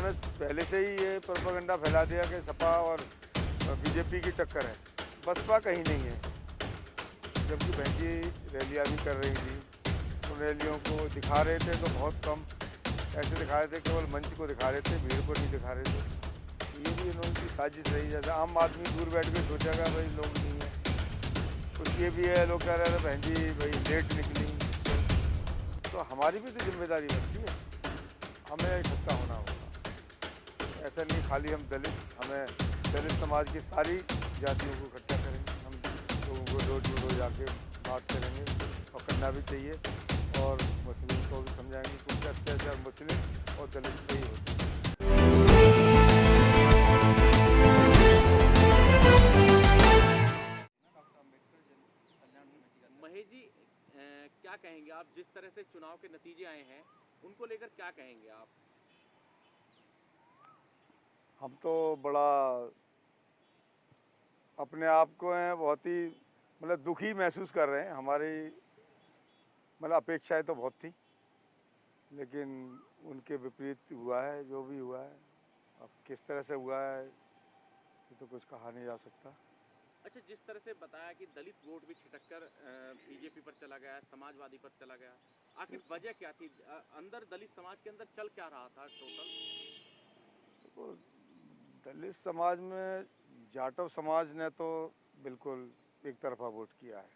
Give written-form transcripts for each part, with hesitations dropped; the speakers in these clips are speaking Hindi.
इन्होंने पहले से ही ये प्रोपेगेंडा फैला दिया कि सपा और बीजेपी की टक्कर है। बसपा कहीं नहीं है। जबकि बहन जी रैलियाँ भी कर रही थी, उन रैलियों को दिखा रहे थे तो बहुत कम ऐसे दिखा रहे थे, केवल मंच को दिखा रहे थे, भीड़ को नहीं दिखा रहे थे। ये भी इन्होंने साजिश रही। जैसे आम आदमी दूर बैठ के सोचेगा भाई लोग नहीं है, कुछ ये भी है। लोग कह रहे थे बहन जी भाई लेट निकली, तो हमारी भी तो जिम्मेदारी बनती है, हमें इकट्ठा होना होगा। ऐसा नहीं खाली हम दलित, हमें दलित समाज की सारी जातियों को इकट्ठा करेंगे। हम लोगों को डोर टू डोर जाके बात करेंगे और करना भी चाहिए। और मुस्लिम को भी समझाएंगे क्योंकि अत्याचार मुस्लिम और दलित पे ही होते हैं। महेश जी, क्या कहेंगे आप, जिस तरह से चुनाव के नतीजे आए हैं उनको लेकर क्या कहेंगे आप? हम तो बड़ा अपने आप को हैं बहुत ही मतलब दुखी महसूस कर रहे हैं। हमारी मतलब अपेक्षाएं तो बहुत थी, लेकिन उनके विपरीत हुआ है जो भी हुआ है। अब किस तरह से हुआ है ये तो कुछ कहा नहीं जा सकता। अच्छा, जिस तरह से बताया कि दलित वोट भी छिटक कर बीजेपी पर चला गया, समाजवादी पर चला गया, आखिर वजह क्या थी? अंदर दलित समाज के अंदर चल क्या रहा था टोटल? तो दलित समाज में जाटव समाज ने तो बिल्कुल एक तरफा वोट किया है।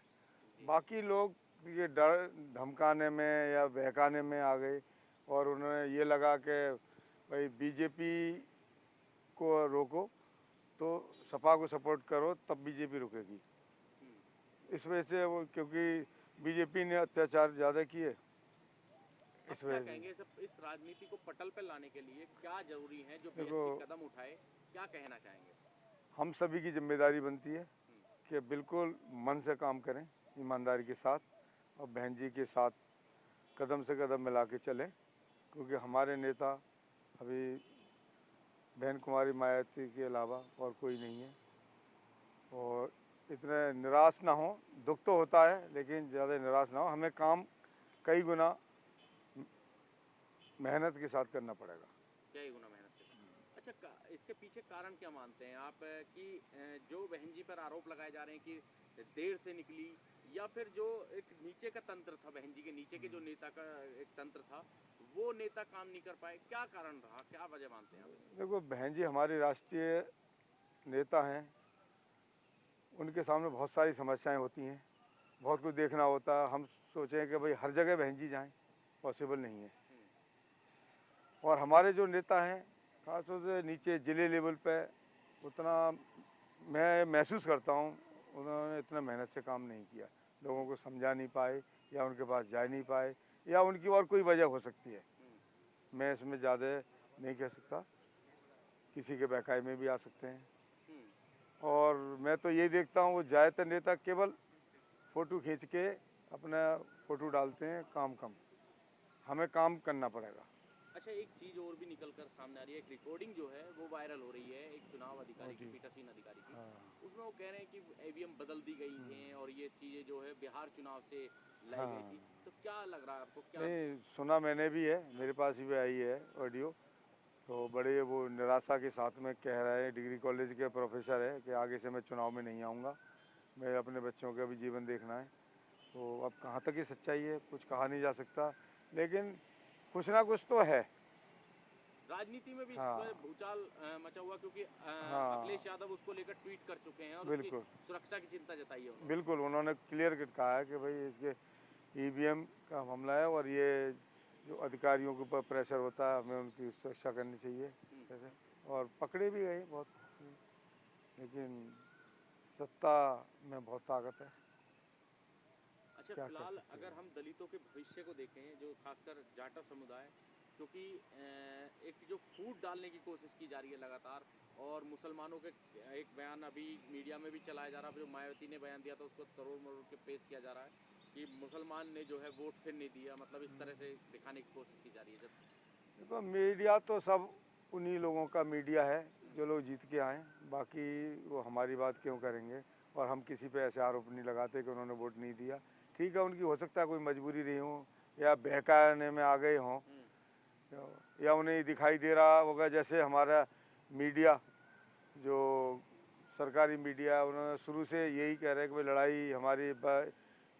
बाकी लोग ये डर धमकाने में या बहकाने में आ गए और उन्हें ये लगा कि भाई बीजेपी को रोको तो सपा को सपोर्ट करो तब बीजेपी रुकेगी। इस वजह से वो, क्योंकि बीजेपी ने अत्याचार ज़्यादा किए, इस क्या वजह से। कहेंगे इस राजनीति को पटल पर लाने के लिए क्या जरूरी है जो देखो, बीएसपी कदम उठाए, क्या कहना चाहेंगे? हम सभी की जिम्मेदारी बनती है कि बिल्कुल मन से काम करें, ईमानदारी के साथ, और बहन जी के साथ कदम से कदम मिला के चलें। क्योंकि हमारे नेता अभी बहन कुमारी मायावती के अलावा और कोई नहीं है। और इतने निराश ना हो, दुख तो होता है लेकिन ज़्यादा निराश ना हो। हमें काम कई गुना मेहनत के साथ करना पड़ेगा। कई गुना मेहनत के साथ। अच्छा, इसके पीछे कारण क्या मानते हैं आप कि जो बहन जी पर आरोप लगाए जा रहे हैं कि देर से निकली, या फिर जो एक नीचे का तंत्र था, बहन जी के नीचे के जो नेता का एक तंत्र था, वो नेता काम नहीं कर पाए? क्या कारण रहा, क्या वजह मानते हैं आप? देखो, बहन जी हमारी राष्ट्रीय नेता हैं, उनके सामने बहुत सारी समस्याएं होती हैं, बहुत कुछ देखना होता है। हम सोचें कि भाई हर जगह बहन जी जाएँ, पॉसिबल नहीं है। और हमारे जो नेता हैं खासतौर से नीचे ज़िले लेवल पे, उतना मैं महसूस करता हूँ उन्होंने इतना मेहनत से काम नहीं किया। लोगों को समझा नहीं पाए या उनके पास जा नहीं पाए, या उनकी और कोई वजह हो सकती है। मैं इसमें ज़्यादा नहीं कह सकता, किसी के बहकावे में भी आ सकते हैं। और मैं तो यही देखता हूँ वो ज़्यादातर नेता केवल फ़ोटो खींच के अपना फ़ोटो डालते हैं, काम कम। हमें काम करना पड़ेगा। अच्छा, एक चीज़ और भी निकल कर सामने आ रही है, एक रिकॉर्डिंग जो है वो वायरल हो रही है एक चुनाव अधिकारी की, पीठासीन अधिकारी की। उसमें वो कह रहे हैं कि ईवीएम बदल दी गई हैं और ये चीज़ें जो है बिहार चुनाव से लाई गई थी। तो क्या लग रहा है आपको, क्या? नहीं सुना मैंने भी है, मेरे पास भी आई है ऑडियो। तो बड़े वो निराशा के साथ में कह रहे हैं, डिग्री कॉलेज के प्रोफेसर है, कि आगे से मैं चुनाव में नहीं आऊँगा, मैं अपने बच्चों का भी जीवन देखना है। तो अब कहाँ तक ये सच्चाई है कुछ कहा नहीं जा सकता, लेकिन कुछ ना कुछ तो है। राजनीति में भी इस हाँ पर भूचाल मचा हुआ, क्योंकि हाँ अखिलेश यादव उसको लेकर ट्वीट कर चुके हैं और उसकी बिल्कुल सुरक्षा की चिंता जताई है उन्होंने। बिल्कुल, उन्होंने क्लियर कट कहा है कि भाई इसके ईवीएम का मामला है और ये जो अधिकारियों के ऊपर प्रेशर होता है, हमें उनकी सुरक्षा करनी चाहिए जैसे। और पकड़े भी गए बहुत, लेकिन सत्ता में बहुत ताकत है। अच्छा, क्या कर फिलहाल सकते अगर हैं। हम दलितों के भविष्य को देखें, जो खासकर जाटव समुदाय, क्योंकि एक जो फूट डालने की कोशिश की जा रही है लगातार, और मुसलमानों के एक बयान अभी मीडिया में भी चलाया जा रहा है, जो मायावती ने बयान दिया था उसको तरोड़ मरोड़ के पेश किया जा रहा है कि मुसलमान ने जो है वोट फिर नहीं दिया, मतलब इस तरह से दिखाने की कोशिश की जा रही है। जब देखो, मीडिया तो सब उन्हीं लोगों का मीडिया है जो लोग जीत के आए, बाकी वो हमारी बात क्यों करेंगे। और हम किसी पे ऐसे आरोप नहीं लगाते कि उन्होंने वोट नहीं दिया। ठीक है, उनकी हो सकता है कोई मजबूरी रही हो या बहकाने में आ गए हों। तो या उन्हें दिखाई दे रहा होगा जैसे हमारा मीडिया जो सरकारी मीडिया उन्होंने शुरू से यही कह रहे हैं कि भाई लड़ाई हमारी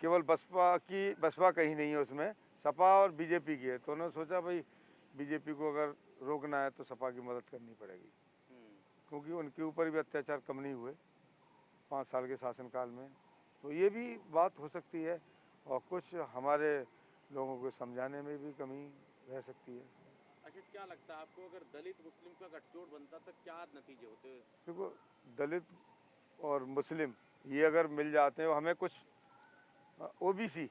केवल बसपा कहीं नहीं है, उसमें सपा और बीजेपी की है। तो उन्होंने सोचा भाई बीजेपी को अगर रोकना है तो सपा की मदद करनी पड़ेगी, क्योंकि उनके ऊपर भी अत्याचार कम नहीं हुए 5 साल के शासनकाल में। तो ये भी बात हो सकती है और कुछ हमारे लोगों को समझाने में भी कमी रह सकती है। अच्छा, क्या लगता है आपको अगर दलित मुस्लिम का गठजोड़ बनता तो क्या नतीजे होते? देखो, दलित और मुस्लिम ये अगर मिल जाते हैं, हमें कुछ ओबीसी,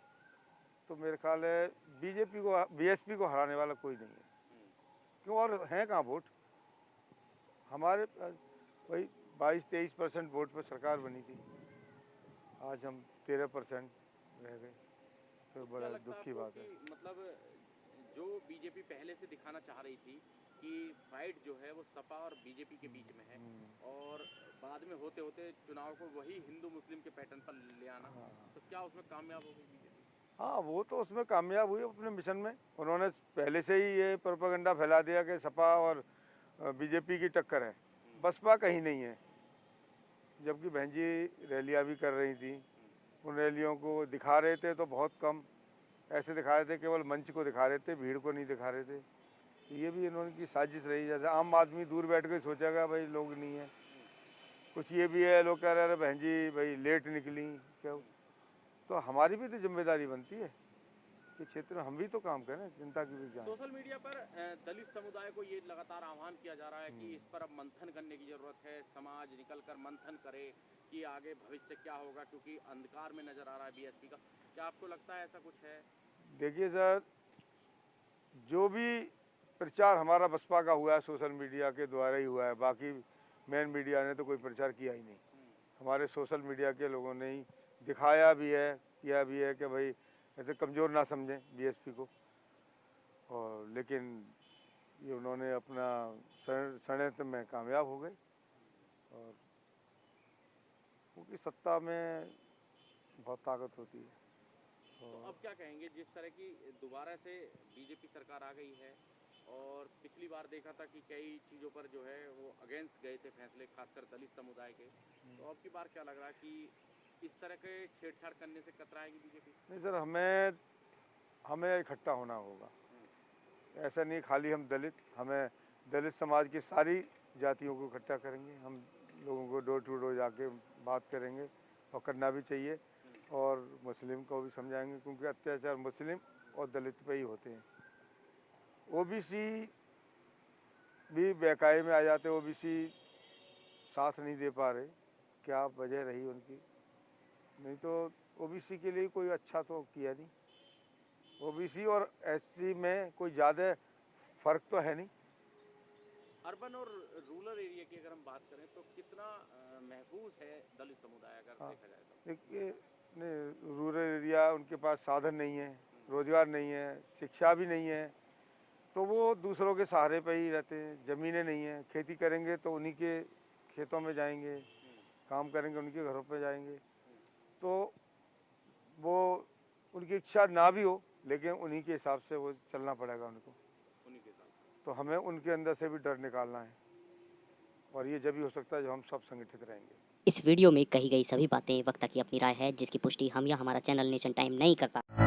तो मेरे ख्याल है बीएसपी को हराने वाला कोई नहीं है। क्यों, और हैं कहाँ वोट हमारे? वही 22-23% वोट पर सरकार बनी थी, आज हम 13% रह गए। तो बड़ा दुख की बात है। मतलब जो बीजेपी पहले से दिखाना चाह रही थी कि फाइट जो है वो सपा और बीजेपी के बीच में है, और बाद में होते होते चुनाव को वही हिंदू मुस्लिम के पैटर्न पर ले आना, तो क्या उसमें कामयाब हो गई बीजेपी? हाँ, वो तो उसमें कामयाब हुई अपने मिशन में। उन्होंने पहले से ही ये प्रोपेगेंडा फैला दिया कि सपा और बीजेपी की टक्कर है, बसपा कहीं नहीं है। जबकि बहन जी रैलियाँ भी कर रही थी, उन रैलियों को दिखा रहे थे तो बहुत कम ऐसे दिखा रहे थे, केवल मंच को दिखा रहे थे, भीड़ को नहीं दिखा रहे थे। तो ये भी इन्होंने की साजिश रही। जैसे आम आदमी दूर बैठ के सोचेगा भाई लोग नहीं है। कुछ ये भी है, लोग कह रहे हैं बहन जी भाई लेट निकली क्या, तो हमारी भी तो जिम्मेदारी बनती है कि क्षेत्र में हम भी तो काम करें, जनता की भी जान। सोशल मीडिया पर दलित समुदाय को ये लगातार आह्वान किया जा रहा है कि इस पर अब मंथन करने की जरूरत है, समाज निकलकर मंथन करे कि आगे भविष्य क्या होगा, क्योंकि अंधकार में नजर आ रहा है बीएसपी का। क्या आपको लगता है ऐसा कुछ है? देखिए सर, जो भी प्रचार हमारा बसपा का हुआ है सोशल मीडिया के द्वारा ही हुआ है, बाकी मेन मीडिया ने तो कोई प्रचार किया ही नहीं। हमारे सोशल मीडिया के लोगों ने ही दिखाया भी है, किया भी है कि भाई ऐसे कमज़ोर ना समझें बीएसपी को। और लेकिन ये उन्होंने अपना षड्यंत्र में कामयाब हो गए, और क्योंकि सत्ता में बहुत ताकत होती है। तो अब क्या कहेंगे, जिस तरह की दोबारा से बीजेपी सरकार आ गई है, और पिछली बार देखा था कि कई चीज़ों पर जो है वो अगेंस्ट गए थे फैसले, खासकर दलित समुदाय के, तो अब की बार क्या लग रहा है कि इस तरह के छेड़छाड़ करने से कतराएगी बीजेपी? नहीं सर, हमें इकट्ठा होना होगा। ऐसा नहीं खाली हम हमें दलित समाज की सारी जातियों को इकट्ठा करेंगे। हम लोगों को डोर टू डोर जाके बात करेंगे, और करना भी चाहिए, और मुस्लिम को भी समझाएंगे, क्योंकि अत्याचार मुस्लिम और दलित पे ही होते हैं। ओबीसी भी बेकाये में आ जाते, ओबीसी साथ नहीं दे पा रहे, क्या वजह रही उनकी? नहीं तो ओबीसी के लिए कोई अच्छा तो किया नहीं। ओबीसी और एससी में कोई ज़्यादा फर्क तो है नहीं। अर्बन और रूरल एरिया की अगर हम बात करें तो कितना महफूज है दलित समुदाय अगर देखा जाए तो? देखिए, नहीं, रूरल एरिया उनके पास साधन नहीं है, रोजगार नहीं है, शिक्षा भी नहीं है, तो वो दूसरों के सहारे पे ही रहते हैं। ज़मीनें नहीं है, खेती करेंगे तो उन्हीं के खेतों में जाएंगे, काम करेंगे उनके घरों पे जाएंगे। तो वो उनकी इच्छा ना भी हो, लेकिन उन्हीं के हिसाब से वो चलना पड़ेगा उनको। उन्हीं के साथ तो हमें उनके अंदर से भी डर निकालना है, और ये जब भी हो सकता है जब हम सब संगठित रहेंगे। इस वीडियो में कही गई सभी बातें वक्ता की अपनी राय है, जिसकी पुष्टि हम या हमारा चैनल नेशन टाइम नहीं करता।